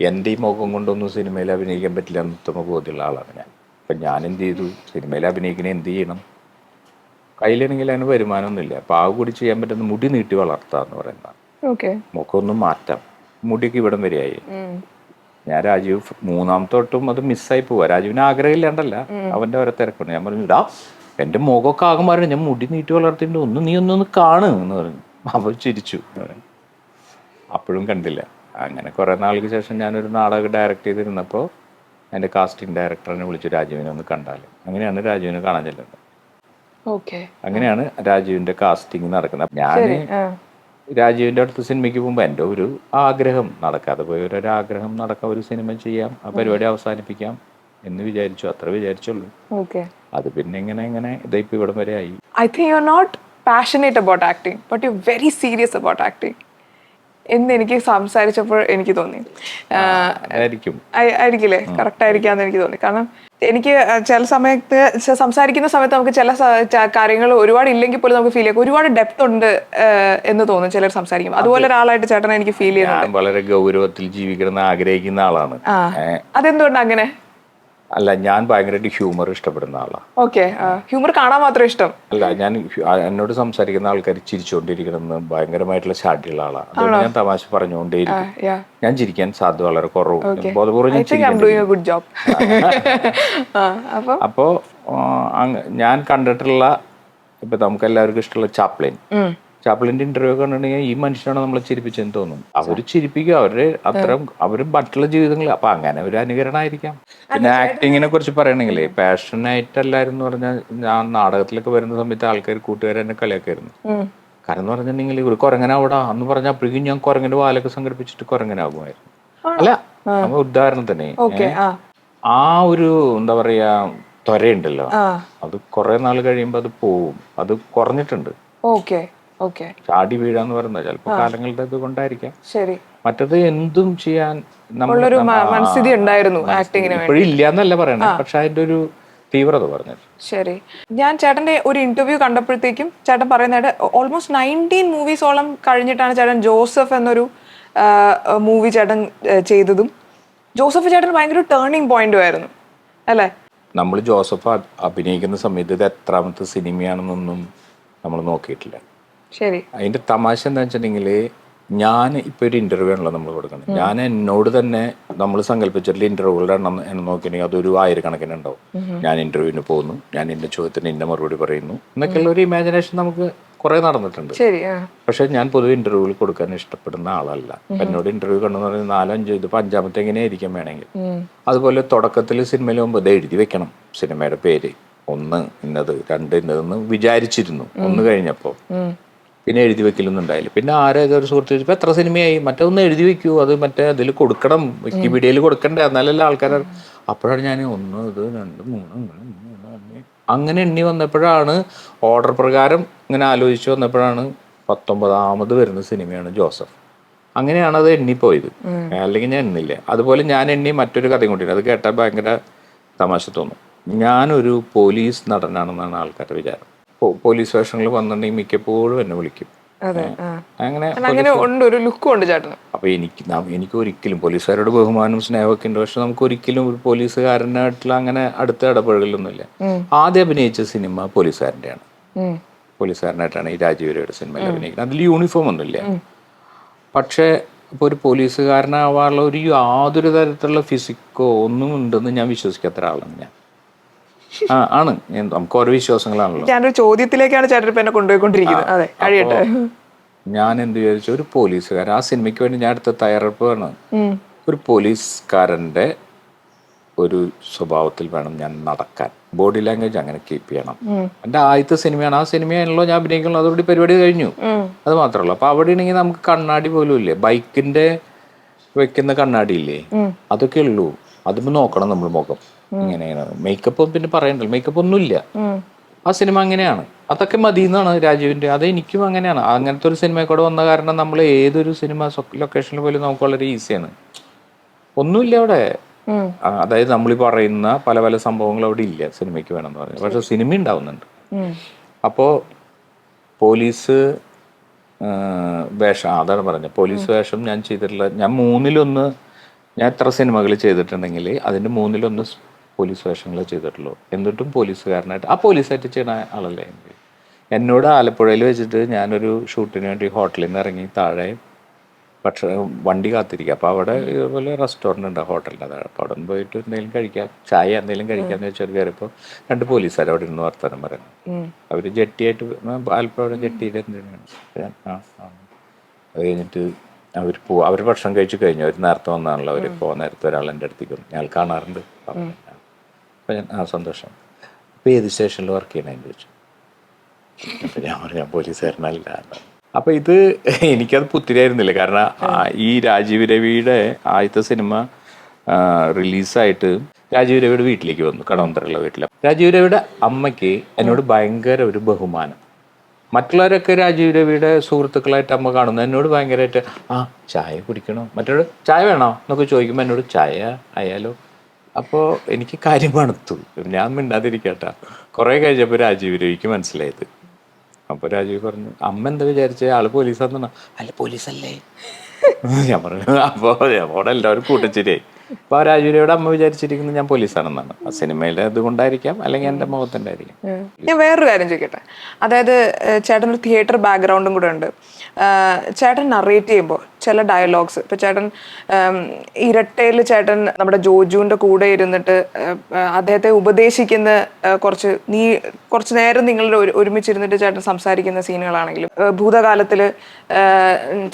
എൻ്റെ ഈ മുഖം കൊണ്ടൊന്നും സിനിമയിൽ അഭിനയിക്കാൻ പറ്റില്ല എന്ന് ഉത്തമ ബോധ്യമുള്ള ആളാണ് ഞാൻ. അപ്പം ഞാൻ എന്ത് ചെയ്തു, സിനിമയിൽ അഭിനയിക്കണേ എന്ത് ചെയ്യണം, കയ്യിലാണെങ്കിൽ അതിന് വരുമാനമൊന്നുമില്ല, അപ്പോൾ ആ കൂടി ചെയ്യാൻ പറ്റുന്ന മുടി നീട്ടി വളർത്തുക എന്ന് പറയുന്നതാണ്. മുഖമൊന്നും മാറ്റാം, മുടിയൊക്കെ ഇവിടം വരെയായി. ഞാൻ രാജീവ് 3ാമത്തെ തൊട്ടും അത് മിസ്സായി പോവാ. രാജീവിന് ആഗ്രഹമില്ലാണ്ടല്ല, അവൻ്റെ ഓരോ തിരക്കുണ്ട്. ഞാൻ പറഞ്ഞു, ഇടാ എൻ്റെ മുഖമൊക്കെ ആകെ മാറി, ഞാൻ മുടി നീട്ടി വളർത്തിയിട്ട് നീ ഒന്ന് കാണ് എന്ന് പറഞ്ഞു. അവൾ ചിരിച്ചു. അപ്പോഴും കണ്ടില്ല. അങ്ങനെ കുറേ നാൾക്ക് ശേഷം ഞാനൊരു നാടകം ഡയറക്റ്റ് ചെയ്തിരുന്നപ്പോൾ എൻ്റെ കാസ്റ്റിംഗ് ഡയറക്ടറിനെ വിളിച്ചു, രാജീവിനെ ഒന്ന് കണ്ടാൽ. അങ്ങനെയാണ് രാജീവിനെ കാണാൻ ചെല്ലുന്നത്. അങ്ങനെയാണ് രാജീവിൻ്റെ കാസ്റ്റിംഗ് നടക്കുന്നത്. ഞാൻ രാജീവിൻ്റെ അടുത്ത സിനിമയ്ക്ക് പോകുമ്പോൾ എൻ്റെ ഒരു ആഗ്രഹം നടക്കാതെ പോയി, ഒരാഗ്രഹം നടക്കാം, ഒരു സിനിമ ചെയ്യാം, ആ പരിപാടി അവസാനിപ്പിക്കാം എന്ന് വിചാരിച്ചു. അത്ര വിചാരിച്ചുള്ളൂ. അത് പിന്നെ ഇങ്ങനെ ഇതിപ്പോൾ ഇവിടം വരെ ആയി. I think you're not passionate about acting, but you're very serious about acting. എന്ന് എനിക്ക് സംസാരിച്ചപ്പോൾ എനിക്ക് തോന്നി. ആയിരിക്കില്ലേ, കറക്റ്റ് ആയിരിക്കാന്ന് എനിക്ക് തോന്നി. കാരണം എനിക്ക് ചില സമയത്ത് സംസാരിക്കുന്ന സമയത്ത് നമുക്ക് ചില കാര്യങ്ങൾ ഒരുപാട് ഇല്ലെങ്കിൽ പോലും നമുക്ക് ഫീൽ ചെയ്യും, ഒരുപാട് ഡെപ്ത് ഉണ്ട് എന്ന് തോന്നും ചിലർ സംസാരിക്കും. അതുപോലെ ഒരാളായിട്ട് ചേട്ടനെ എനിക്ക് ഫീൽ ചെയ്യുന്നുണ്ട്. വളരെ ഗൗരവത്തിൽ ജീവിക്കണം ആഗ്രഹിക്കുന്ന ആളാണ്. അതെന്തുകൊണ്ട് അങ്ങനെ? അല്ല, ഞാൻ ഭയങ്കരമായിട്ട് ഹ്യൂമർ ഇഷ്ടപ്പെടുന്ന ആളാണ്. ഹ്യൂമർ കാണാൻ മാത്രം ഇഷ്ടം അല്ല, ഞാൻ എന്നോട് സംസാരിക്കുന്ന ആൾക്കാർ ചിരിച്ചുകൊണ്ടിരിക്കണമെന്ന് ഭയങ്കരമായിട്ടുള്ള ഷാഡിയുള്ള ആളാണ്. അതുകൊണ്ട് ഞാൻ തമാശ പറഞ്ഞുകൊണ്ടേയിരിക്കും. ഞാൻ ചിരിക്കാൻ സാധ്യത വളരെ കുറവ്. ബോധപൂർവ്വം അപ്പോ ഞാൻ കണ്ടിട്ടുള്ള, ഇപ്പൊ നമുക്ക് എല്ലാവർക്കും ഇഷ്ടമുള്ള ചാപ്ലിന്റെ ഇന്റർവ്യൂ കണ്ടിട്ടുണ്ടെങ്കിൽ ഈ മനുഷ്യനാണ് നമ്മളെ ചിരിപ്പിച്ചെന്ന് തോന്നും. അവർ ചിരിപ്പിക്കുക, അവര് മറ്റുള്ള ജീവിതങ്ങൾ. അപ്പൊ അങ്ങനെ ഒരു അനുകരണമായിരിക്കാം. പിന്നെ ആക്ടിങ്ങിനെ കുറിച്ച് പറയണെങ്കിലേ, പാഷനായിട്ട് എല്ലാവരും പറഞ്ഞാൽ, ഞാൻ നാടകത്തിലൊക്കെ വരുന്ന സമയത്ത് ആൾക്കാർ കൂട്ടുകാരെ എന്നെ കളിയാക്കായിരുന്നു. കാരണം എന്ന് പറഞ്ഞിട്ടുണ്ടെങ്കിൽ ഒരു കുരങ്ങനാവിടാ എന്ന് പറഞ്ഞാൽ അപ്പോഴേക്കും ഞാൻ കുരങ്ങന്റെ വാലൊക്കെ സംഘടിപ്പിച്ചിട്ട് കുരങ്ങനാകുമായിരുന്നു. അല്ല, നമ്മൾ ഉദാഹരണത്തിന് ആ ഒരു എന്താ പറയാ ത്വരയുണ്ടല്ലോ, അത് കുറെ നാൾ കഴിയുമ്പോ അത് പോവും. അത് കുറഞ്ഞിട്ടുണ്ട്. ചാടി വീഴാന്ന് പറയുന്നത് ചിലപ്പോ കാലങ്ങളുടെ ഇത് കൊണ്ടായിരിക്കാം. മറ്റത് എന്തും ചെയ്യാൻ ഇപ്പോഴില്ല എന്നല്ല പറയണേ, പക്ഷെ അതിന്റെ ഒരു തീവ്രത പറഞ്ഞു. ശരി, ഞാൻ ചേട്ടന്റെ ഒരു ഇന്റർവ്യൂ കണ്ടപ്പോഴത്തേക്കും ചേട്ടൻ പറയുന്നത് ഓൾമോസ്റ്റ് 19 മൂവീസോളം കഴിഞ്ഞിട്ടാണ് ചേട്ടൻ ജോസഫ് എന്നൊരു മൂവി ചേട്ടൻ ചെയ്തതും. ജോസഫ് ചേട്ടൻ ഭയങ്കര ടേണിംഗ് പോയിന്റും ആയിരുന്നു അല്ലേ? നമ്മൾ ജോസഫ് അഭിനയിക്കുന്ന സമയത്ത് ഇത് എത്രാമത്തെ സിനിമയാണെന്നൊന്നും നമ്മൾ നോക്കിയിട്ടില്ല. ശരി, അതിന്റെ തമാശ എന്താ വെച്ചിട്ടുണ്ടെങ്കിൽ, ഞാൻ ഇപ്പൊ ഒരു ഇന്റർവ്യൂ ആണല്ലോ നമ്മൾ കൊടുക്കുന്നത്. ഞാൻ എന്നോട് തന്നെ നമ്മൾ സങ്കല്പിച്ചിട്ടുള്ള ഇന്റർവ്യൂകളുടെ എണ്ണം നോക്കിയിട്ടുണ്ടെങ്കിൽ അതൊരു 1000 കണക്കിന് ഉണ്ടാവും. ഞാൻ ഇന്റർവ്യൂവിന് പോകുന്നു, ഞാൻ എന്റെ ചോദ്യത്തിന് എന്റെ മറുപടി പറയുന്നു എന്നൊക്കെയുള്ള ഒരു ഇമാജിനേഷൻ നമുക്ക് കുറെ നടന്നിട്ടുണ്ട്. പക്ഷെ ഞാൻ പൊതുവെ ഇന്റർവ്യൂവിൽ കൊടുക്കാൻ ഇഷ്ടപ്പെടുന്ന ആളല്ല. എന്നോട് ഇന്റർവ്യൂ കണ്ടെന്ന് പറഞ്ഞാൽ 4-5, ഇതിപ്പോ 5ാമത്തെ എങ്ങനെയായിരിക്കും വേണമെങ്കിൽ. അതുപോലെ തുടക്കത്തിൽ സിനിമയിൽ പോകുമ്പോൾ ഇത് എഴുതി വെക്കണം, സിനിമയുടെ പേര് 1 ഇന്നത്, 2 ഇന്നതെന്ന് വിചാരിച്ചിരുന്നു. 1 കഴിഞ്ഞപ്പോ പിന്നെ എഴുതി വെക്കലൊന്നുണ്ടായില്ല. പിന്നെ ആരൊരു സുഹൃത്ത് ഇപ്പൊ എത്ര സിനിമയായി, മറ്റൊന്ന് എഴുതി വെക്കൂ, അത് മറ്റേ അതിൽ കൊടുക്കണം, വിക്കിപീഡിയയിൽ കൊടുക്കണ്ടേ, എന്നാലല്ല ആൾക്കാർ. അപ്പോഴാണ് ഞാൻ 1, 2, 3 അങ്ങനെ എണ്ണി വന്നപ്പോഴാണ്, ഓർഡർ പ്രകാരം ഇങ്ങനെ ആലോചിച്ച് വന്നപ്പോഴാണ് 19ാമത് വരുന്ന സിനിമയാണ് ജോസഫ്. അങ്ങനെയാണ് അത് എണ്ണിപ്പോയത്. അല്ലെങ്കിൽ ഞാൻ എണ്ണില്ല. അതുപോലെ ഞാൻ എണ്ണി മറ്റൊരു കഥയും കൊണ്ടിരുന്നു. അത് കേട്ടാൽ ഭയങ്കര തമാശ തോന്നും. ഞാനൊരു പോലീസ് നടനാണെന്നാണ് ആൾക്കാരുടെ വിചാരം. പോലീസ് വേഷങ്ങൾ വന്നിട്ടുണ്ടെങ്കിൽ മിക്കപ്പോഴും എന്നെ വിളിക്കും. അങ്ങനെ ഒരു ലുക്കും ഉണ്ട് ചേട്ടന്. അപ്പൊ എനിക്ക് ഒരിക്കലും പോലീസുകാരോട് ബഹുമാനം സ്നേഹമൊക്കെ ഉണ്ട്. പക്ഷെ നമുക്ക് ഒരിക്കലും ഒരു പോലീസുകാരനായിട്ടുള്ള അങ്ങനെ അടുത്ത ഇടപഴകലൊന്നുമില്ല. ആദ്യം അഭിനയിച്ച സിനിമ പോലീസുകാരൻ്റെയാണ്. പോലീസുകാരനായിട്ടാണ് ഈ രാജീവരയുടെ സിനിമയിൽ അഭിനയിക്കുന്നത്. അതിൽ യൂണിഫോം ഒന്നുമില്ല. പക്ഷെ ഇപ്പോൾ ഒരു പോലീസുകാരനാവാനുള്ള ഒരു യാതൊരു തരത്തിലുള്ള ഫിസിക്കോ ഒന്നും ഉണ്ടെന്ന് ഞാൻ വിശ്വസിക്കാത്ത ഒരാളാണ് ഞാൻ. ആണ്, നമുക്ക് ഓരോ വിശ്വാസങ്ങളാണല്ലോ. ഞാനൊരു ചോദ്യത്തിലേക്കാണ് ചേട്ടൻ എന്നെ കൊണ്ടുപോയിക്കൊണ്ടിരിക്കുന്നത്. അതെ, കഴിയട്ടെ. ഞാൻ എന്ത് വിചാരിച്ചു, ഒരു പോലീസുകാരൻ, ആ സിനിമയ്ക്ക് വേണ്ടി ഞാൻ എടുത്ത തയ്യാറെടുപ്പാണ്, ഒരു പോലീസുകാരന്റെ ഒരു സ്വഭാവത്തിൽ വേണം ഞാൻ നടക്കാൻ. ബോഡി ലാംഗ്വേജ് അങ്ങനെ കീപ്പ് ചെയ്യണം. എന്റെ ആദ്യത്തെ സിനിമയാണ്. ആ സിനിമയാണല്ലോ ഞാൻ അഭിനയിക്കുള്ളൂ. അതോടെ പരിപാടി കഴിഞ്ഞു. അത് മാത്രമല്ല, അപ്പൊ അവിടെ ആണെങ്കിൽ നമുക്ക് കണ്ണാടി പോലും ഇല്ലേ, ബൈക്കിന്റെ വെക്കുന്ന കണ്ണാടി ഇല്ലേ, അതൊക്കെ ഉള്ളൂ. അതിപ്പോ നോക്കണം നമ്മൾ മുഖം ഇങ്ങനെയാണ്. മേക്കപ്പ് പിന്നെ പറയണ്ടല്ലോ, മേക്കപ്പ് ഒന്നുമില്ല. ആ സിനിമ അങ്ങനെയാണ്. അതൊക്കെ മതി എന്നാണ് രാജീവിന്റെ. അത് എനിക്കും അങ്ങനെയാണ്. അങ്ങനത്തെ ഒരു സിനിമ കൂടെ വന്ന കാരണം നമ്മൾ ഏതൊരു സിനിമ ലൊക്കേഷനിൽ പോലും നമുക്ക് വളരെ ഈസിയാണ്. ഒന്നുമില്ല അവിടെ. അതായത് നമ്മൾ ഈ പറയുന്ന പല പല സംഭവങ്ങൾ അവിടെ ഇല്ല സിനിമയ്ക്ക് വേണമെന്ന് പറഞ്ഞു. പക്ഷെ സിനിമ ഉണ്ടാവുന്നുണ്ട്. അപ്പോ പോലീസ് വേഷം, അതാണ് പറഞ്ഞത്. പോലീസ് വേഷം ഞാൻ ചെയ്തിട്ടുള്ള, ഞാൻ മൂന്നിലൊന്ന്, ഞാൻ എത്ര സിനിമകൾ ചെയ്തിട്ടുണ്ടെങ്കിൽ അതിൻ്റെ മൂന്നിലൊന്ന് പോലീസ് വേഷങ്ങൾ ചെയ്തിട്ടുള്ളൂ. എന്നിട്ടും പോലീസുകാരനായിട്ട്, ആ പോലീസായിട്ട് ചെയ്യുന്ന ആളല്ലേ എനിക്ക്. എന്നോട് ആലപ്പുഴയിൽ വെച്ചിട്ട് ഞാനൊരു ഷൂട്ടിന് വേണ്ടി ഹോട്ടലിൽ നിന്ന് ഇറങ്ങി താഴെ പക്ഷേ വണ്ടി കാത്തിരിക്കുക. അപ്പോൾ അവിടെ ഇതുപോലെ റെസ്റ്റോറൻറ്റ് ഉണ്ട് ഹോട്ടലിൻ്റെ താഴെ. അപ്പോൾ അവിടെ നിന്ന് പോയിട്ട് എന്തെങ്കിലും കഴിക്കാം, ചായ എന്തെങ്കിലും കഴിക്കാമെന്ന് വെച്ചാൽ കയറിയപ്പോൾ 2 പോലീസുകാർ അവിടെ ഇരുന്ന് വർത്തമാനം പറയുന്നത്. അവർ ജെട്ടിയായിട്ട് ആലപ്പുഴ ജെട്ടിയിൽ എന്തിനാണ് അത് കഴിഞ്ഞിട്ട് അവർ ഭക്ഷണം കഴിച്ച് കഴിഞ്ഞു. അവർ നേരത്തെ വന്നാണല്ലോ, അവർ പോകാൻ നേരത്തെ ഒരാൾ എൻ്റെ അടുത്തേക്ക് വന്നു, ഞങ്ങൾ കാണാറുണ്ട്. അപ്പോൾ ഞാൻ സന്തോഷം. അപ്പോൾ ഏത് സ്റ്റേഷനിൽ വർക്ക് ചെയ്യണമെന്ന് ചോദിച്ചു. അപ്പോൾ ഞാൻ പറഞ്ഞു ഞാൻ പോലീസുകാരനല്ല. അപ്പോൾ ഇത് എനിക്കത് പുത്തിരിയായിരുന്നില്ല. കാരണം ഈ രാജീവ് രവിയുടെ ആദ്യത്തെ സിനിമ റിലീസായിട്ട് രാജീവ് രവിയുടെ വീട്ടിലേക്ക് വന്നു, കടവന്തരയുള്ള വീട്ടിൽ. രാജീവ് രവിയുടെ അമ്മയ്ക്ക് എന്നോട് ഭയങ്കര ഒരു ബഹുമാനം. മറ്റുള്ളവരൊക്കെ രാജീവ് രവിയുടെ സുഹൃത്തുക്കളായിട്ട് അമ്മ കാണുന്നു, എന്നോട് ഭയങ്കരമായിട്ട് ചായ കുടിക്കണോ, മറ്റൊരു ചായ വേണോ എന്നൊക്കെ ചോദിക്കുമ്പോൾ എന്നോട് ചായ ആയാലോ. അപ്പോൾ എനിക്ക് കാര്യം മണത്തു, ഞാൻ മിണ്ടാതിരിക്കട്ടാ. കുറേ കഴിഞ്ഞപ്പോൾ രാജീവ് രവിക്ക് മനസ്സിലായത്. അപ്പോൾ രാജീവ് പറഞ്ഞു, അമ്മ എന്താ വിചാരിച്ചേ, ആള് പോലീസാന്ന്? അല്ല പോലീസല്ലേ ഞാൻ പറഞ്ഞു. അപ്പോൾ അവിടെ എല്ലാവരും കൂട്ടച്ചിരിയായി. അപ്പോൾ ആ രാജീവ് രവിയുടെ അമ്മ വിചാരിച്ചിരിക്കുന്നത് ഞാൻ പോലീസാണെന്നാണ്. ആ സിനിമയിലെ അതുകൊണ്ടായിരിക്കാം, അല്ലെങ്കിൽ എൻ്റെ മുഖത്തിൻ്റെ ആയിരിക്കാം. ഞാൻ വേറൊരു കാര്യം ചോദിക്കട്ടെ, അതായത് ചേട്ടനൊരു തിയേറ്റർ ബാക്ക്ഗ്രൗണ്ടും കൂടെ ഉണ്ട്. ചേട്ടൻ നറേറ്റ് ചെയ്യുമ്പോൾ ചില ഡയലോഗ്സ്, ഇപ്പം ചേട്ടൻ ഇരട്ടയിൽ ചേട്ടൻ നമ്മുടെ ജോജുവിൻ്റെ കൂടെ ഇരുന്നിട്ട് അദ്ദേഹത്തെ ഉപദേശിക്കുന്ന കുറച്ച് നേരം നിങ്ങൾ ഒരുമിച്ചിരുന്നിട്ട് ചേട്ടൻ സംസാരിക്കുന്ന സീനുകളാണെങ്കിലും, ഭൂതകാലത്തിൽ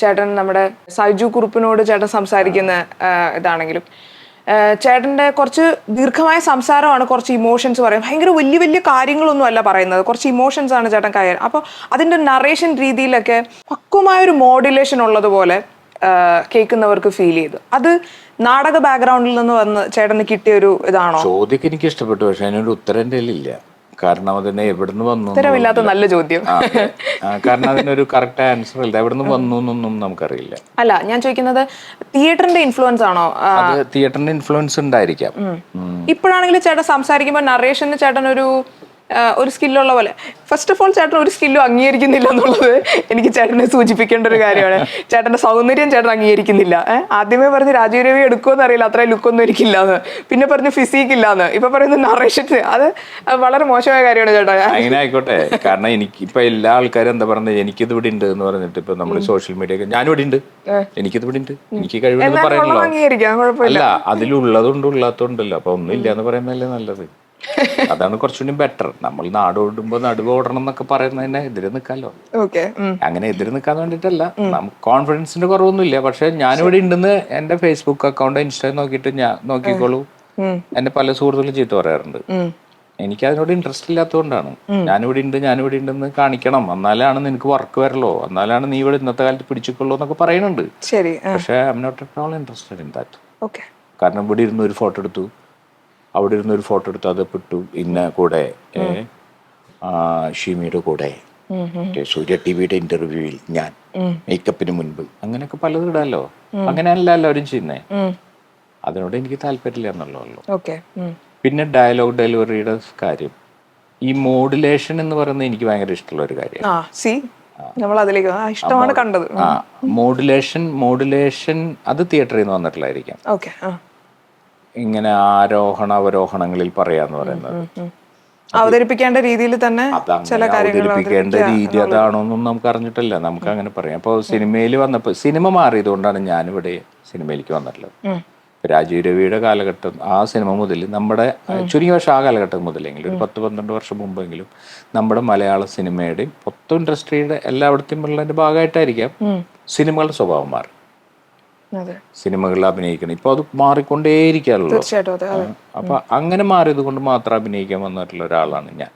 ചേട്ടൻ നമ്മുടെ സൈജു കുറുപ്പിനോട് ചേട്ടൻ സംസാരിക്കുന്ന ഇതാണെങ്കിലും, ചേട്ടൻ്റെ കുറച്ച് ദീർഘമായ സംസാരമാണ്, കുറച്ച് ഇമോഷൻസ് പറയും. ഭയങ്കര വലിയ വലിയ കാര്യങ്ങളൊന്നും അല്ല പറയുന്നത്, കുറച്ച് ഇമോഷൻസ് ആണ് ചേട്ടൻ കയറി. അപ്പോൾ അതിൻ്റെ നറേഷൻ രീതിയിലൊക്കെ പക്വമായൊരു മോഡുലേഷൻ ഉള്ളതുപോലെ കേൾക്കുന്നവർക്ക് ഫീൽ ചെയ്തു. അത് നാടക ബാക്ക്ഗ്രൗണ്ടിൽ നിന്ന് വന്ന് ചേട്ടന് കിട്ടിയൊരു ഇതാണോ? ചോദ്യം എനിക്ക് ഇഷ്ടപ്പെട്ടു, പക്ഷെ അതിനൊരു ഉത്തരം എൻ്റെ ഇല്ല. കാരണം അതിനെ എവിടുന്ന് വന്നു, ഉത്തരമില്ലാത്ത നല്ല ചോദ്യം. കാരണം അതിനൊരു കറക്റ്റ് ആൻസർ ഇല്ല, എവിടുന്ന് വന്നു എന്നൊന്നും നമുക്കറിയില്ല. അല്ല, ഞാൻ ചോദിക്കുന്നത് തിയേറ്ററിന്റെ ഇൻഫ്ലുവൻസ് ആണോ? അത് തിയേറ്ററിന്റെ ഇൻഫ്ലുവൻസ് ഉണ്ടായിരിക്കാം. ഇപ്പോഴാണെങ്കിൽ ചേട്ടൻ സംസാരിക്കുമ്പോൾ നറേഷന് ചേട്ടൻ ഒരു സ്കില്ലുള്ള പോലെ. ഫസ്റ്റ് ഓഫ് ഓൾ ചേട്ടൻ ഒരു സ്കില്ലും അംഗീകരിക്കുന്നില്ല എന്നുള്ളത് എനിക്ക് ചേട്ടനെ സൂചിപ്പിക്കേണ്ട ഒരു കാര്യമാണ്. ചേട്ടന്റെ സൗന്ദര്യം ചേട്ടൻ അംഗീകരിക്കുന്നില്ല. ആദ്യമേ പറഞ്ഞ് രാജീവ് രവി എടുക്കുമെന്ന് അറിയില്ല, അത്രയും ലുക്കൊന്നും എനിക്കില്ലാന്ന്. പിന്നെ പറഞ്ഞ് ഫിസിക് ഇല്ലാന്ന്, ഇപ്പൊ പറയുന്ന നറേഷൻസ്. അത് വളരെ മോശമായ കാര്യമാണ് ചേട്ടാ. അങ്ങനെ ആയിക്കോട്ടെ, കാരണം എനിക്ക് ഇപ്പൊ എല്ലാ ആൾക്കാരും എന്താ പറയുന്നത്, എനിക്കിത് ഇവിടെ ഉണ്ട് എന്ന് പറഞ്ഞിട്ട് ഇപ്പൊ നമ്മുടെ സോഷ്യൽ മീഡിയ ഞാനിവിടെ ഉണ്ട്, എനിക്കിത് ഇവിടെ ഉണ്ട്, എനിക്ക് കഴിവെന്ന് പറയുന്നല്ലോ. അംഗീകരിക്കാം, കുഴപ്പമില്ല. അല്ല, അതിലുള്ളതുണ്ട് ഇല്ലാത്തതുണ്ടല്ലോ. അപ്പൊ ഒന്നും ഇല്ല എന്ന് പറയുന്നതല്ലേ നല്ലത്. അതാണ് കുറച്ചുകൂടി ബെറ്റർ. നമ്മൾ നാട് ഓടുമ്പോ നടുവ് ഓടണം എന്നൊക്കെ പറയുന്നതിനെ എതിരെ നിൽക്കാമല്ലോ. അങ്ങനെ എതിരെ നിൽക്കാൻ വേണ്ടിട്ടല്ല, നമുക്ക് കോൺഫിഡൻസിന്റെ കുറവൊന്നുമില്ല. പക്ഷെ ഞാനിവിടെ ഉണ്ടെന്ന് എന്റെ ഫേസ്ബുക്ക് അക്കൗണ്ട് ഇൻസ്റ്റ നോക്കിയിട്ട് ഞാൻ നോക്കിക്കോളൂ, എന്റെ പല സുഹൃത്തുക്കളും ചീത്ത പറയാറുണ്ട്. എനിക്ക് അതിനോട് ഇൻട്രസ്റ്റ് ഇല്ലാത്തതുകൊണ്ടാണ്. ഞാനിവിടെ ഉണ്ടെന്ന് കാണിക്കണം, എന്നാലാണ് നിനക്ക് വർക്ക് വരല്ലോ, എന്നാലാണ് നീ ഇവിടെ ഇന്നത്തെ കാലത്ത് പിടിച്ചിക്കൊള്ളൂ എന്നൊക്കെ പറയുന്നുണ്ട്. പക്ഷെ I am not at all interested in that. കാരണം ഇവിടെ ഇരുന്ന് ഒരു ഫോട്ടോ എടുത്തു, അവിടെ ഇരുന്നൊരു ഫോട്ടോ എടുത്ത് അത് പെട്ടു, ഇന്ന കൂടെ ഷീമിയുടെ കൂടെ സൂര്യ ടിവിയുടെ ഇന്റർവ്യൂവിൽ ഞാൻ മേക്കപ്പിന് മുൻപ്, അങ്ങനെയൊക്കെ പലതും ഇടാലോ. അങ്ങനെയല്ല എല്ലാവരും ചെയ്യുന്നേ. അതിനോട് എനിക്ക് താല്പര്യമില്ല എന്നുള്ളൂ. പിന്നെ ഡയലോഗ് ഡെലിവറിയുടെ കാര്യം, ഈ മോഡുലേഷൻ എന്ന് പറയുന്നത് എനിക്ക് ഭയങ്കര ഇഷ്ടമുള്ള ഒരു കാര്യം. മോഡുലേഷൻ അത് തിയേറ്ററിൽ നിന്ന് വന്നിട്ടുള്ളതായിരിക്കാം. ഇങ്ങനെ ആരോഹണ അവരോഹണങ്ങളിൽ പറയാന്ന് പറയുന്നത് അവതരിപ്പിക്കേണ്ട രീതിയിൽ തന്നെ അവതരിപ്പിക്കേണ്ട രീതി അതാണോന്നും നമുക്ക് അറിഞ്ഞിട്ടില്ല. നമുക്ക് അങ്ങനെ പറയാം. അപ്പോൾ സിനിമയിൽ വന്നപ്പോൾ സിനിമ മാറിയതുകൊണ്ടാണ് ഞാനിവിടെ സിനിമയിലേക്ക് വന്നിട്ടുള്ളത്. രാജീവ് രവിയുടെ കാലഘട്ടം, ആ സിനിമ മുതൽ നമ്മുടെ ചുരുങ്ങിയ വർഷം ആ കാലഘട്ടം മുതലെങ്കിലും ഒരു 10-12 വർഷം മുമ്പെങ്കിലും നമ്മുടെ മലയാള സിനിമയുടെയും മൊത്തം ഇൻഡസ്ട്രിയുടെ എല്ലായിടത്തും ഉള്ളതിന്റെ ഭാഗമായിട്ടായിരിക്കാം സിനിമകളുടെ സ്വഭാവം മാറി. സിനിമകളിൽ അഭിനയിക്കണം. ഇപ്പൊ അത് മാറിക്കൊണ്ടേയിരിക്കാണല്ലോ. അപ്പൊ അങ്ങനെ മാറിയത് കൊണ്ട് മാത്രം അഭിനയിക്കാൻ വന്നിട്ടുള്ള ഒരാളാണ് ഞാൻ.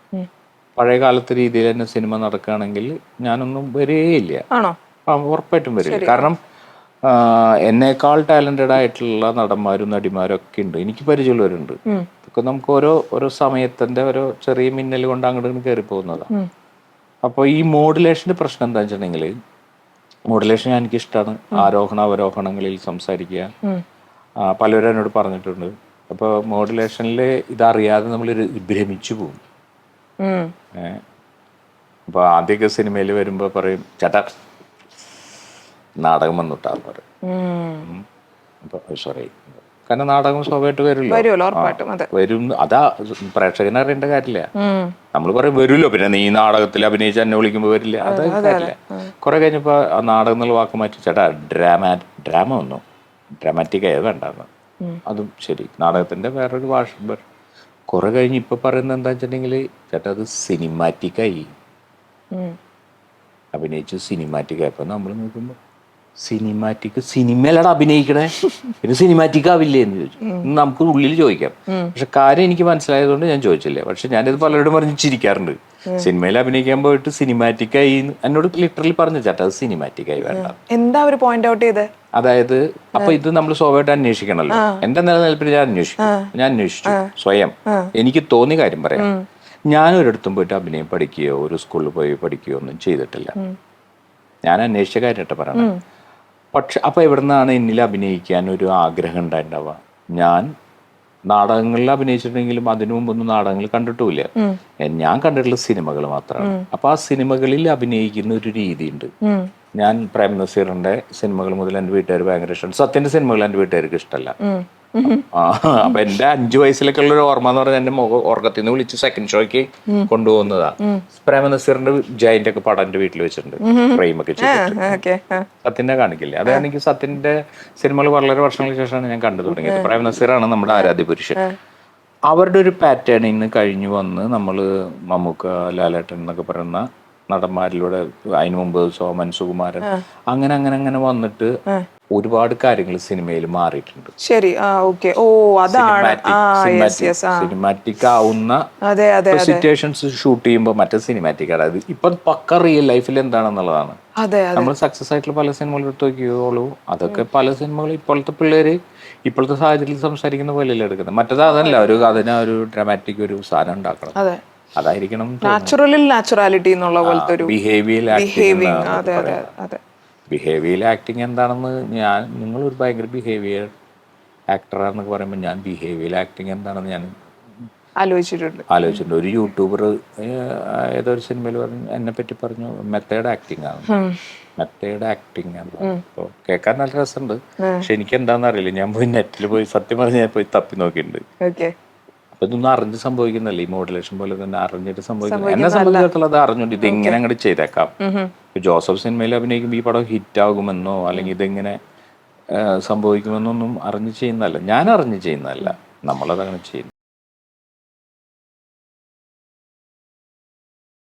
പഴയ കാലത്തെ രീതിയിൽ തന്നെ സിനിമ നടക്കുകയാണെങ്കിൽ ഞാനൊന്നും വരികയില്ല. ഉറപ്പായിട്ടും വരില്ല. കാരണം എന്നേക്കാൾ ടാലന്റഡ് ആയിട്ടുള്ള നടന്മാരും നടിമാരും ഒക്കെ ഉണ്ട്, എനിക്ക് പരിചയമുള്ളവരുണ്ട്. ഇതൊക്കെ നമുക്ക് ഓരോ സമയത്തിന്റെ ഓരോ ചെറിയ മിന്നൽ കൊണ്ട് അങ്ങോട്ട് കയറി പോകുന്നതാണ്. അപ്പോൾ ഈ മോഡുലേഷന്റെ പ്രശ്നം എന്താ വെച്ചിട്ടുണ്ടെങ്കിൽ, മോഡുലേഷൻ എനിക്ക് ഇഷ്ടമാണ്. ആരോഹണ അവരോഹണങ്ങളിൽ സംസാരിക്കുക, പലരും എന്നോട് പറഞ്ഞിട്ടുണ്ട്. അപ്പോൾ മോഡുലേഷനിൽ ഇതറിയാതെ നമ്മൾ ഭ്രമിച്ചു പോകും. അപ്പോൾ ആദ്യമൊക്കെ സിനിമയിൽ വരുമ്പോൾ പറയും ചേട്ടാ നാടകം വന്നിട്ടാന്ന് പറയും. അപ്പോൾ സോറി, കാരണം നാടകം സ്വാഭാവികമായിട്ട് വരുമല്ലോ ഉറപ്പായിട്ടും. അതെ, വരും. അതാ പ്രേക്ഷകനെ അറിയേണ്ട കാര്യമില്ല. നമ്മൾ പറയും വരുമല്ലോ, പിന്നെ നീ നാടകത്തിൽ അഭിനയിച്ച് എന്നെ വിളിക്കുമ്പോൾ വരില്ല, അത് കാര്യമില്ല. കുറെ കഴിഞ്ഞപ്പോൾ ആ നാടകം എന്നുള്ള വാക്ക് മാറ്റി ചേട്ടാ ഡ്രാമ വന്നു, ഡ്രാമാറ്റിക് ആയത് വേണ്ടെന്ന്. അതും ശരി, നാടകത്തിന്റെ വേറൊരു ഭാഷ. കുറെ കഴിഞ്ഞ് ഇപ്പൊ പറയുന്നത് എന്താ വെച്ചിട്ടുണ്ടെങ്കിൽ ചേട്ടാ അത് സിനിമാറ്റിക്കായി, അഭിനയിച്ച് സിനിമാറ്റിക് ആയപ്പോ നമ്മൾ നോക്കുമ്പോൾ സിനിമാറ്റിക് സിനിമയിലാണ് അഭിനയിക്കണേ, പിന്നെ സിനിമാറ്റിക് ആവില്ലേ എന്ന് ചോദിച്ചു. നമുക്ക് ഉള്ളിൽ ചോദിക്കാം, പക്ഷെ കാര്യം എനിക്ക് മനസ്സിലായതുകൊണ്ട് ഞാൻ ചോദിച്ചില്ല. പക്ഷെ ഞാനിത് പലരോടും പറഞ്ഞ് ചിരിക്കാറുണ്ട്. സിനിമയിൽ അഭിനയിക്കാൻ പോയിട്ട് സിനിമാറ്റിക്കായി എന്നോട് ലിറ്ററലി പറഞ്ഞു ചേട്ടാ അത് സിനിമാറ്റിക്കായി വേണ്ട. എന്താ ഒരു പോയിന്റ് ഔട്ട് ചെയ്ത്? അതായത് അപ്പൊ ഇത് നമ്മൾ സ്വാഭാവികമായിട്ട് അന്വേഷിക്കണല്ലോ. എന്റെ നിലനിൽപ്പിൽ ഞാൻ അന്വേഷിച്ചു സ്വയം. എനിക്ക് തോന്നിയ കാര്യം പറയാം. ഞാൻ ഒരിടത്തും പോയിട്ട് അഭിനയം പഠിക്കുകയോ ഒരു സ്കൂളിൽ പോയി പഠിക്കുകയോ ഒന്നും ചെയ്തിട്ടില്ല. ഞാൻ അന്വേഷിച്ച കാര്യമായിട്ട് പറയണം. പക്ഷെ അപ്പൊ എവിടുന്നാണ് എന്നിൽ അഭിനയിക്കാൻ ഒരു ആഗ്രഹം ഉണ്ടായിട്ടുണ്ടാവുക? ഞാൻ നാടകങ്ങളിൽ അഭിനയിച്ചിട്ടുണ്ടെങ്കിലും അതിനു മുമ്പൊന്നും നാടകങ്ങൾ കണ്ടിട്ടുമില്ല. ഞാൻ കണ്ടിട്ടുള്ള സിനിമകൾ മാത്രമാണ്. അപ്പൊ ആ സിനിമകളിൽ അഭിനയിക്കുന്ന ഒരു രീതിയുണ്ട്. ഞാൻ പ്രേം നസീറിന്റെ സിനിമകൾ മുതൽ എന്റെ വീട്ടുകാർ ഭയങ്കര ഇഷ്ടമാണ്. സത്യന്റെ സിനിമകൾ എന്റെ വീട്ടുകാർക്ക് ഇഷ്ടമല്ല. അപ്പൊ എന്റെ 5 വയസ്സിലൊക്കെ ഉള്ള ഒരു ഓർമ്മ എന്ന് പറഞ്ഞാൽ എന്റെ ഓർക്കത്തിൽ നിന്ന് വിളിച്ച് സെക്കൻഡ് ഷോയ്ക്ക് കൊണ്ടുപോകുന്നതാ. പ്രേം നസീറിന്റെ ജയന്റ് ഒക്കെ പടം എന്റെ വീട്ടിൽ വെച്ചിട്ടുണ്ട്, ഫ്രെയിം ഒക്കെ ചെയ്തിട്ട്. സത്യന്റെ കാണിക്കില്ലേ? അതാണെങ്കിൽ സത്യന്റെ സിനിമകൾ വളരെ വർഷങ്ങൾക്ക് ശേഷമാണ് ഞാൻ കണ്ടു തുടങ്ങിയത്. പ്രേം നസീറാണ് നമ്മുടെ ആരാധ്യ പുരുഷൻ. അവരുടെ ഒരു പാറ്റേണിൽ നിന്ന് കഴിഞ്ഞു വന്ന് നമ്മള് മമ്മൂക്ക, ലാലേട്ടൻ എന്നൊക്കെ പറയുന്ന നടന്മാരിലൂടെ, അതിനു മുമ്പ് സോമൻ, സുകുമാരൻ, അങ്ങനെ വന്നിട്ട് ഒരുപാട് കാര്യങ്ങൾ സിനിമയിൽ മാറിയിട്ടുണ്ട്. ശരി, ഓക്കെ. ഓ, അതാണ് സിനിമാറ്റിക് ആവുന്ന സിറ്റുവേഷൻസ് ഷൂട്ട് ചെയ്യുമ്പോൾ മറ്റേ സിനിമാറ്റിക് ആണ്. അത് ഇപ്പൊ പക്ക റിയൽ ലൈഫിൽ എന്താണെന്നുള്ളതാണ്. നമ്മൾ സക്സസ് ആയിട്ടുള്ള പല സിനിമകൾ എടുത്ത് നോക്കിയോളൂ, അതൊക്കെ പല സിനിമകളും ഇപ്പോഴത്തെ പിള്ളേര് ഇപ്പോഴത്തെ സാഹചര്യത്തിൽ സംസാരിക്കുന്ന പോലെയല്ല എടുക്കുന്നത്. മറ്റേത് അതല്ല, ഒരു ഡ്രാമാറ്റിക് ഒരു സാധനം ഉണ്ടാക്കണം. അതായിരിക്കണം നാച്ചുറാലിറ്റി എന്നുള്ള പോലത്തെ ഒരു ബിഹേവിയർ ആക്ടിങ് എന്താണെന്ന് നിങ്ങളൊരു ഭയങ്കര ബിഹേവിയർ ആക്ടറാന്നൊക്കെ പറയുമ്പോൾ ഞാൻ ബിഹേവിയർ ആക്ടിങ് എന്താണെന്ന് ഞാൻ ആലോചിച്ചിട്ടുണ്ട്. ഒരു യൂട്യൂബർ ഏതൊരു സിനിമയിൽ പറഞ്ഞു, എന്നെ പറ്റി പറഞ്ഞു മെത്തേഡ് ആക്ടിങ് ആണ്. മെത്തേഡ് ആക്ടിങ് ആണ്. അപ്പോൾ കേൾക്കാൻ നല്ല രസമുണ്ട്, പക്ഷെ എനിക്ക് എന്താണെന്ന് അറിയില്ല. ഞാൻ പോയി നെറ്റിൽ പോയി സത്യം പറഞ്ഞ് ഞാൻ പോയി തപ്പി നോക്കിയിട്ടുണ്ട്. അപ്പൊ ഇതൊന്നും അറിഞ്ഞ് സംഭവിക്കുന്നല്ലേ, ഈ മോഡുലേഷൻ പോലെ തന്നെ അറിഞ്ഞിട്ട് സംഭവിക്കുന്നത്. എന്നെ സംബന്ധിച്ചിടത്തോളം അത് അറിഞ്ഞുകൊണ്ട് ഇതെങ്ങനെ അങ്ങോട്ട് ചെയ്തേക്കാം. ജോസഫ് സിനിമയിൽ അഭിനയിക്കുമ്പോൾ ഈ പടം ഹിറ്റ് ആകുമെന്നോ അല്ലെങ്കിൽ ഇതെങ്ങനെ സംഭവിക്കുമെന്നൊന്നും അറിഞ്ഞ് ചെയ്യുന്നതല്ല, ഞാൻ അറിഞ്ഞ് ചെയ്യുന്നതല്ല, നമ്മളതങ്ങനെ ചെയ്യുന്നു.